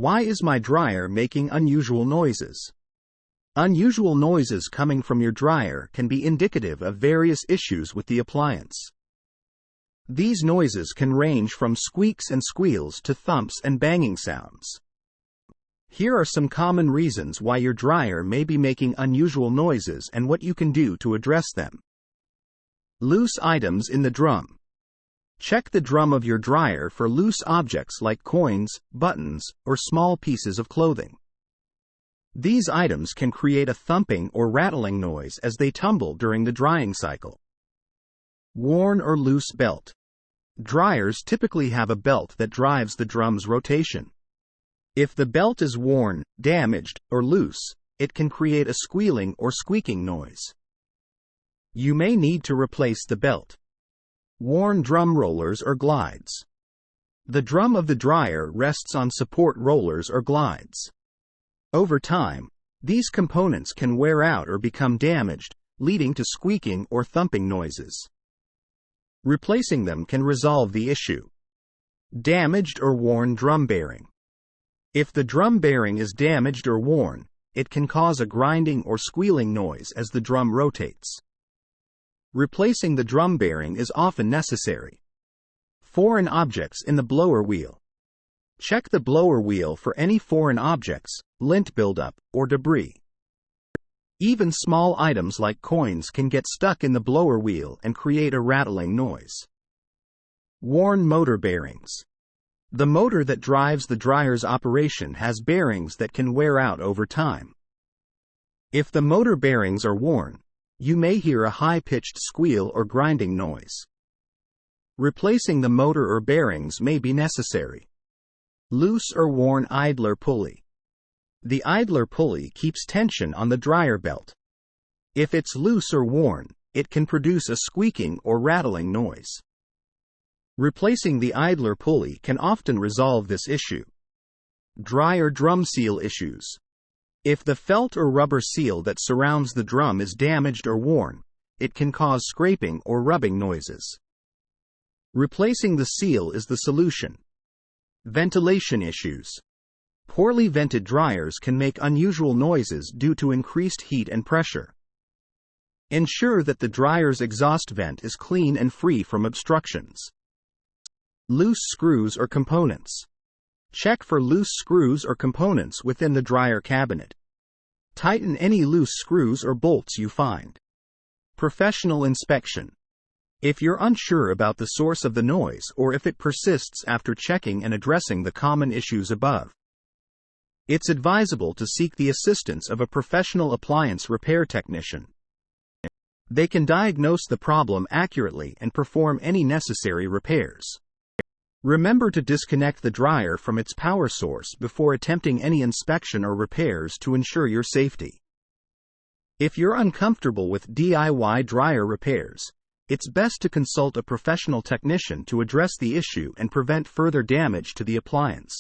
Why is my dryer making unusual noises? Unusual noises coming from your dryer can be indicative of various issues with the appliance. These noises can range from squeaks and squeals to thumps and banging sounds. Here are some common reasons why your dryer may be making unusual noises and what you can do to address them. Loose items in the drum. Check the drum of your dryer for loose objects like coins, buttons, or small pieces of clothing. These items can create a thumping or rattling noise as they tumble during the drying cycle. Worn or loose belt. Dryers typically have a belt that drives the drum's rotation. If the belt is worn, damaged, or loose, it can create a squealing or squeaking noise. You may need to replace the belt. Worn drum rollers or glides. The drum of the dryer rests on support rollers or glides. Over time, these components can wear out or become damaged, leading to squeaking or thumping noises. Replacing them can resolve the issue. Damaged or worn drum bearing. If the drum bearing is damaged or worn, it can cause a grinding or squealing noise as the drum rotates. Replacing the drum bearing is often necessary. Foreign objects in the blower wheel. Check the blower wheel for any foreign objects, lint buildup, or debris. Even small items like coins can get stuck in the blower wheel and create a rattling noise. Worn motor bearings. The motor that drives the dryer's operation has bearings that can wear out over time. If the motor bearings are worn, you may hear a high-pitched squeal or grinding noise. Replacing the motor or bearings may be necessary. Loose or worn idler pulley. The idler pulley keeps tension on the dryer belt. If it's loose or worn, it can produce a squeaking or rattling noise. Replacing the idler pulley can often resolve this issue. Dryer drum seal issues. If the felt or rubber seal that surrounds the drum is damaged or worn, it can cause scraping or rubbing noises. Replacing the seal is the solution. Ventilation issues. Poorly vented dryers can make unusual noises due to increased heat and pressure. Ensure that the dryer's exhaust vent is clean and free from obstructions. Loose screws or components. Check for loose screws or components within the dryer cabinet. Tighten any loose screws or bolts you find. Professional inspection. If you're unsure about the source of the noise or if it persists after checking and addressing the common issues above, it's advisable to seek the assistance of a professional appliance repair technician. They can diagnose the problem accurately and perform any necessary repairs. Remember to disconnect the dryer from its power source before attempting any inspection or repairs to ensure your safety. If you're uncomfortable with DIY dryer repairs, it's best to consult a professional technician to address the issue and prevent further damage to the appliance.